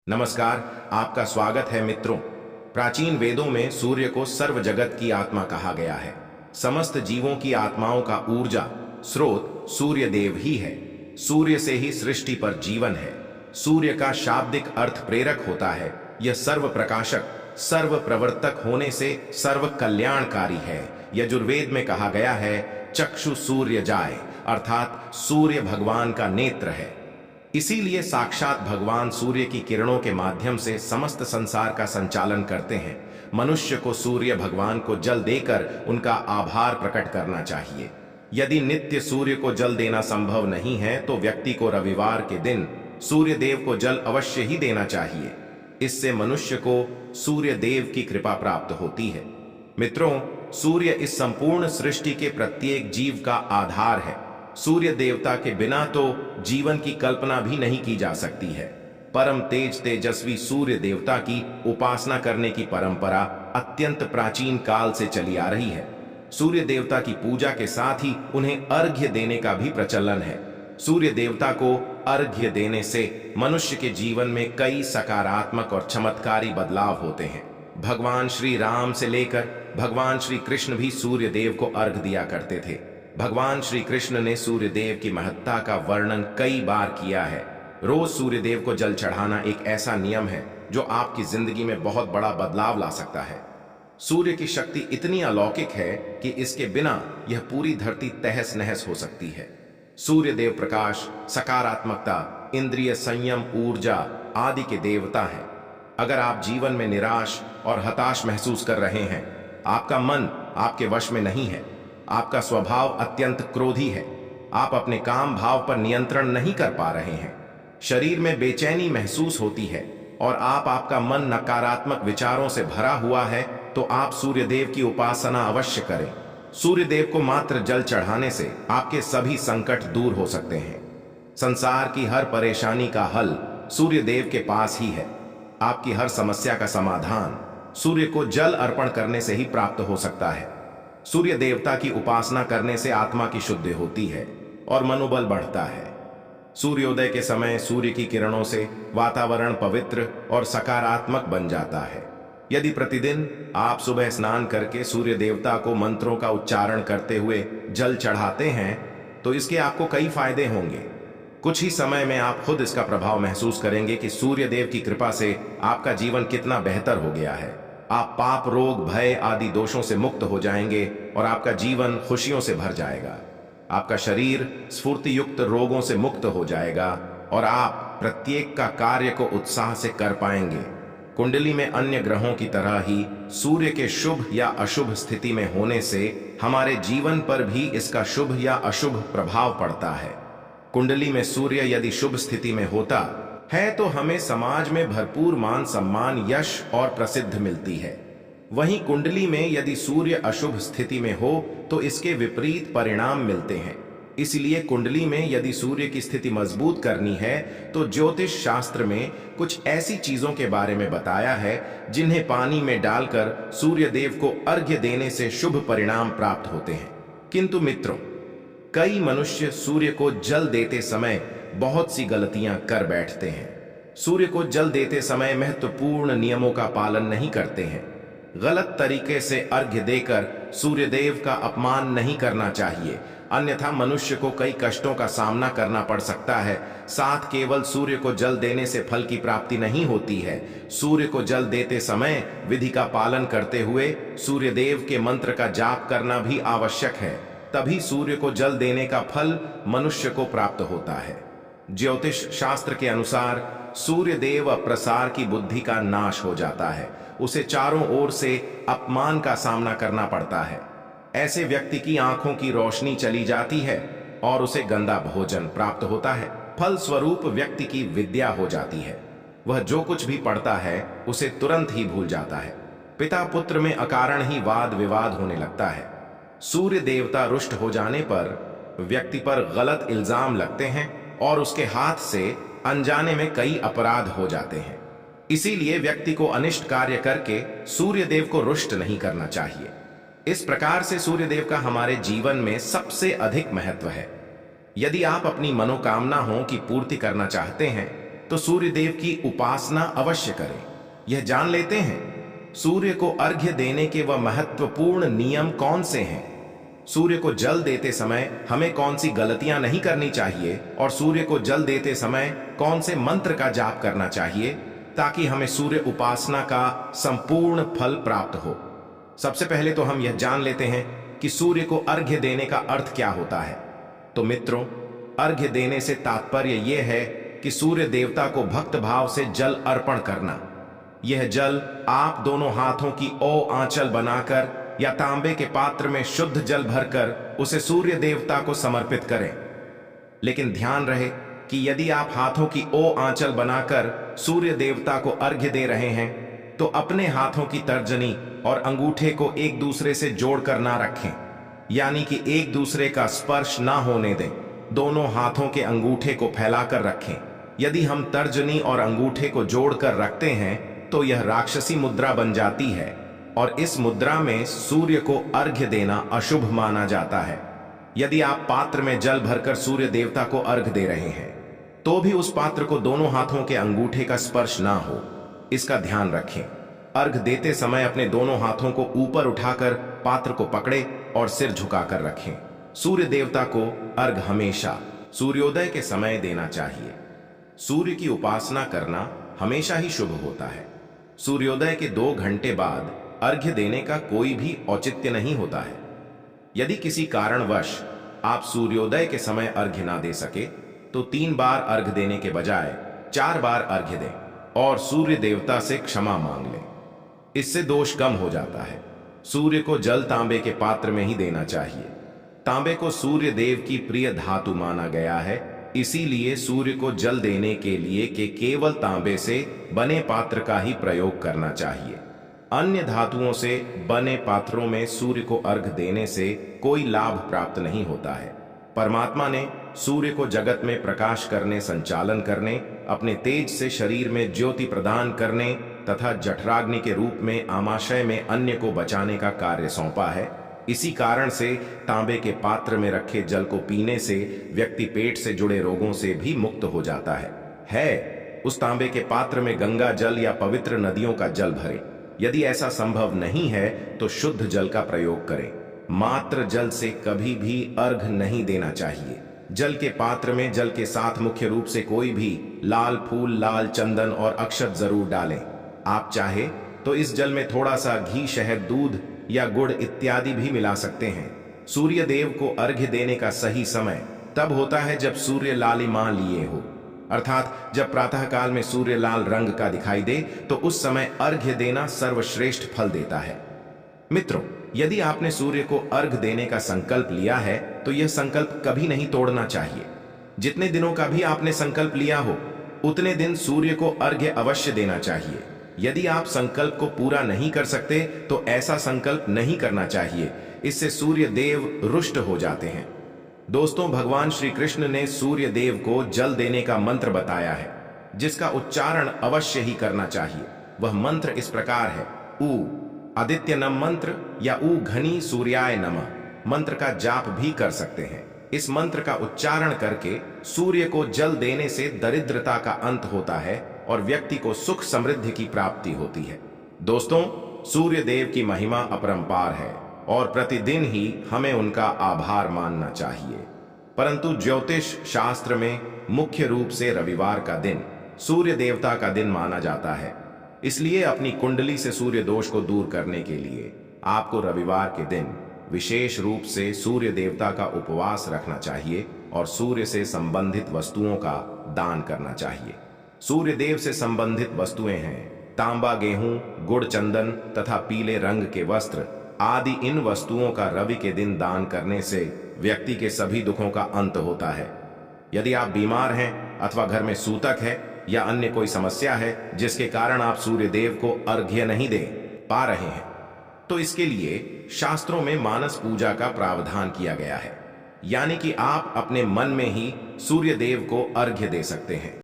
नमस्कार, आपका स्वागत है मित्रों। प्राचीन वेदों में सूर्य को सर्व जगत की आत्मा कहा गया है। समस्त जीवों की आत्माओं का ऊर्जा स्रोत सूर्य देव ही है। सूर्य से ही सृष्टि पर जीवन है। सूर्य का शाब्दिक अर्थ प्रेरक होता है। यह सर्व प्रकाशक, सर्व प्रवर्तक होने से सर्व कल्याणकारी है। यजुर्वेद में कहा गया है, चक्षु सूर्य जाय, अर्थात सूर्य भगवान का नेत्र है। इसीलिए साक्षात भगवान सूर्य की किरणों के माध्यम से समस्त संसार का संचालन करते हैं। मनुष्य को सूर्य भगवान को जल देकर उनका आभार प्रकट करना चाहिए। यदि नित्य सूर्य को जल देना संभव नहीं है तो व्यक्ति को रविवार के दिन सूर्य देव को जल अवश्य ही देना चाहिए। इससे मनुष्य को सूर्य देव की कृपा प्राप्त होती है। मित्रों, सूर्य इस संपूर्ण सृष्टि के प्रत्येक जीव का आधार है। सूर्य देवता के बिना तो जीवन की कल्पना भी नहीं की जा सकती है। परम तेज तेजस्वी सूर्य देवता की उपासना करने की परंपरा अत्यंत प्राचीन काल से चली आ रही है। सूर्य देवता की पूजा के साथ ही उन्हें अर्घ्य देने का भी प्रचलन है। सूर्य देवता को अर्घ्य देने से मनुष्य के जीवन में कई सकारात्मक और चमत्कारी बदलाव होते हैं। भगवान श्री राम से लेकर भगवान श्री कृष्ण भी सूर्य देव को अर्घ्य दिया करते थे। भगवान श्री कृष्ण ने सूर्य देव की महत्ता का वर्णन कई बार किया है। रोज सूर्य देव को जल चढ़ाना एक ऐसा नियम है जो आपकी जिंदगी में बहुत बड़ा बदलाव ला सकता है। सूर्य की शक्ति इतनी अलौकिक है कि इसके बिना यह पूरी धरती तहस नहस हो सकती है। सूर्य देव प्रकाश, सकारात्मकता, इंद्रिय संयम, ऊर्जा आदि के देवता हैं। अगर आप जीवन में निराश और हताश महसूस कर रहे हैं, आपका मन आपके वश में नहीं है, आपका स्वभाव अत्यंत क्रोधी है, आप अपने काम भाव पर नियंत्रण नहीं कर पा रहे हैं, शरीर में बेचैनी महसूस होती है और आपका मन नकारात्मक विचारों से भरा हुआ है, तो आप सूर्य देव की उपासना अवश्य करें। सूर्य देव को मात्र जल चढ़ाने से आपके सभी संकट दूर हो सकते हैं। संसार की हर परेशानी का हल सूर्य देव के पास ही है। आपकी हर समस्या का समाधान सूर्य को जल अर्पण करने से ही प्राप्त हो सकता है। सूर्य देवता की उपासना करने से आत्मा की शुद्धि होती है और मनोबल बढ़ता है। सूर्योदय के समय सूर्य की किरणों से वातावरण पवित्र और सकारात्मक बन जाता है। यदि प्रतिदिन आप सुबह स्नान करके सूर्य देवता को मंत्रों का उच्चारण करते हुए जल चढ़ाते हैं तो इसके आपको कई फायदे होंगे। कुछ ही समय में आप खुद इसका प्रभाव महसूस करेंगे कि सूर्य देव की कृपा से आपका जीवन कितना बेहतर हो गया है। आप पाप, रोग, भय आदि दोषों से मुक्त हो जाएंगे और आपका जीवन खुशियों से भर जाएगा। आपका शरीर स्फूर्ति युक्त रोगों से मुक्त हो जाएगा और आप प्रत्येक का कार्य को उत्साह से कर पाएंगे। कुंडली में अन्य ग्रहों की तरह ही सूर्य के शुभ या अशुभ स्थिति में होने से हमारे जीवन पर भी इसका शुभ या अशुभ प्रभाव पड़ता है। कुंडली में सूर्य यदि शुभ स्थिति में होता है तो हमें समाज में भरपूर मान सम्मान, यश और प्रसिद्ध मिलती है। वहीं कुंडली में यदि सूर्य अशुभ स्थिति में हो तो इसके विपरीत परिणाम मिलते हैं। इसलिए कुंडली में यदि सूर्य की स्थिति मजबूत करनी है तो ज्योतिष शास्त्र में कुछ ऐसी चीजों के बारे में बताया है जिन्हें पानी में डालकर सूर्य देव को अर्घ्य देने से शुभ परिणाम प्राप्त होते हैं। किंतु मित्रों, कई मनुष्य सूर्य को जल देते समय बहुत सी गलतियां कर बैठते हैं। सूर्य को जल देते समय महत्वपूर्ण नियमों का पालन नहीं करते हैं। गलत तरीके से अर्घ्य देकर सूर्य देव का अपमान नहीं करना चाहिए, अन्यथा मनुष्य को कई कष्टों का सामना करना पड़ सकता है। साथ केवल सूर्य को जल देने से फल की प्राप्ति नहीं होती है। सूर्य को जल देते समय विधि का पालन करते हुए सूर्य देव के मंत्र का जाप करना भी आवश्यक है। तभी सूर्य को जल देने का फल मनुष्य को प्राप्त होता है। ज्योतिष शास्त्र के अनुसार सूर्य देव अप्रसार की बुद्धि का नाश हो जाता है। उसे चारों ओर से अपमान का सामना करना पड़ता है। ऐसे व्यक्ति की आंखों की रोशनी चली जाती है और उसे गंदा भोजन प्राप्त होता है। फल स्वरूप व्यक्ति की विद्या हो जाती है। वह जो कुछ भी पढ़ता है उसे तुरंत ही भूल जाता है। पिता पुत्र में अकारण ही वाद विवाद होने लगता है। सूर्य देवता रुष्ट हो जाने पर व्यक्ति पर गलत इल्जाम लगते हैं और उसके हाथ से अनजाने में कई अपराध हो जाते हैं। इसीलिए व्यक्ति को अनिष्ट कार्य करके सूर्य देव को रुष्ट नहीं करना चाहिए। इस प्रकार से सूर्य देव का हमारे जीवन में सबसे अधिक महत्व है। यदि आप अपनी मनोकामनाओं की पूर्ति करना चाहते हैं तो सूर्य देव की उपासना अवश्य करें। यह जान लेते हैं सूर्य को अर्घ्य देने के वह महत्वपूर्ण नियम कौन से हैं। सूर्य को जल देते समय हमें कौन सी गलतियां नहीं करनी चाहिए और सूर्य को जल देते समय कौन से मंत्र का जाप करना चाहिए ताकि हमें सूर्य उपासना का संपूर्ण फल प्राप्त हो। सबसे पहले तो हम यह जान लेते हैं कि सूर्य को अर्घ्य देने का अर्थ क्या होता है। तो मित्रों, अर्घ्य देने से तात्पर्य यह है कि सूर्य देवता को भक्त भाव से जल अर्पण करना। यह जल आप दोनों हाथों की ओ आंचल बनाकर या तांबे के पात्र में शुद्ध जल भरकर उसे सूर्य देवता को समर्पित करें। लेकिन ध्यान रहे कि यदि आप हाथों की ओ आंचल बनाकर सूर्य देवता को अर्घ्य दे रहे हैं तो अपने हाथों की तर्जनी और अंगूठे को एक दूसरे से जोड़कर ना रखें, यानी कि एक दूसरे का स्पर्श ना होने दें। दोनों हाथों के अंगूठे को फैलाकर रखें। यदि हम तर्जनी और अंगूठे को जोड़कर रखते हैं तो यह राक्षसी मुद्रा बन जाती है और इस मुद्रा में सूर्य को अर्घ्य देना अशुभ माना जाता है। यदि आप पात्र में जल भरकर सूर्य देवता को अर्घ्य दे रहे हैं तो भी उस पात्र को दोनों हाथों के अंगूठे का स्पर्श ना हो, इसका ध्यान रखें। अर्घ्य देते समय अपने दोनों हाथों को ऊपर उठाकर पात्र को पकड़े और सिर झुकाकर रखें। सूर्य देवता को अर्घ्य हमेशा सूर्योदय के समय देना चाहिए। सूर्य की उपासना करना हमेशा ही शुभ होता है। सूर्योदय के 2 घंटे बाद अर्घ्य देने का कोई भी औचित्य नहीं होता है। यदि किसी कारणवश आप सूर्योदय के समय अर्घ्य ना दे सके तो 3 बार अर्घ्य देने के बजाय 4 बार अर्घ्य दें और सूर्य देवता से क्षमा मांग लें। इससे दोष कम हो जाता है। सूर्य को जल तांबे के पात्र में ही देना चाहिए। तांबे को सूर्य देव की प्रिय धातु माना गया है, इसीलिए सूर्य को जल देने के लिए केवल तांबे से बने पात्र का ही प्रयोग करना चाहिए। अन्य धातुओं से बने पात्रों में सूर्य को अर्घ्य देने से कोई लाभ प्राप्त नहीं होता है। परमात्मा ने सूर्य को जगत में प्रकाश करने, संचालन करने, अपने तेज से शरीर में ज्योति प्रदान करने तथा जठराग्नि के रूप में आमाशय में अन्य को बचाने का कार्य सौंपा है। इसी कारण से तांबे के पात्र में रखे जल को पीने से व्यक्ति पेट से जुड़े रोगों से भी मुक्त हो जाता है। उस तांबे के पात्र में गंगा जल या पवित्र नदियों का जल भरें। यदि ऐसा संभव नहीं है तो शुद्ध जल का प्रयोग करें। मात्र जल से कभी भी अर्घ्य नहीं देना चाहिए। जल के पात्र में जल के साथ मुख्य रूप से कोई भी लाल फूल, लाल चंदन और अक्षत जरूर डालें। आप चाहे तो इस जल में थोड़ा सा घी, शहद, दूध या गुड़ इत्यादि भी मिला सकते हैं। सूर्य देव को अर्घ्य देने का सही समय तब होता है जब सूर्य लालिमा लिए हो, अर्थात जब प्रातः काल में सूर्य लाल रंग का दिखाई दे तो उस समय अर्घ्य देना सर्वश्रेष्ठ फल देता है। मित्रों, यदि आपने सूर्य को अर्घ्य देने का संकल्प लिया है तो यह संकल्प कभी नहीं तोड़ना चाहिए। जितने दिनों का भी आपने संकल्प लिया हो उतने दिन सूर्य को अर्घ्य अवश्य देना चाहिए। यदि आप संकल्प को पूरा नहीं कर सकते तो ऐसा संकल्प नहीं करना चाहिए, इससे सूर्य देव रुष्ट हो जाते हैं। दोस्तों, भगवान श्री कृष्ण ने सूर्य देव को जल देने का मंत्र बताया है जिसका उच्चारण अवश्य ही करना चाहिए। वह मंत्र इस प्रकार है: ऊ आदित्य नम मंत्र या ऊ घनी सूर्याय नमः। मंत्र का जाप भी कर सकते हैं। इस मंत्र का उच्चारण करके सूर्य को जल देने से दरिद्रता का अंत होता है और व्यक्ति को सुख समृद्धि की प्राप्ति होती है। दोस्तों, सूर्य देव की महिमा अपरंपार है और प्रतिदिन ही हमें उनका आभार मानना चाहिए। परंतु ज्योतिष शास्त्र में मुख्य रूप से रविवार का दिन सूर्य देवता का दिन माना जाता है। इसलिए अपनी कुंडली से सूर्य दोष को दूर करने के लिए आपको रविवार के दिन विशेष रूप से सूर्य देवता का उपवास रखना चाहिए और सूर्य से संबंधित वस्तुओं का दान करना चाहिए। सूर्य देव से संबंधित वस्तुएं हैं तांबा, गेहूं, गुड़, चंदन तथा पीले रंग के वस्त्र आदि। इन वस्तुओं का रवि के दिन दान करने से व्यक्ति के सभी दुखों का अंत होता है। यदि आप बीमार हैं अथवा घर में सूतक है या अन्य कोई समस्या है जिसके कारण आप सूर्य देव को अर्घ्य नहीं दे पा रहे हैं तो इसके लिए शास्त्रों में मानस पूजा का प्रावधान किया गया है, यानी कि आप अपने मन में ही सूर्य देव को अर्घ्य दे सकते हैं।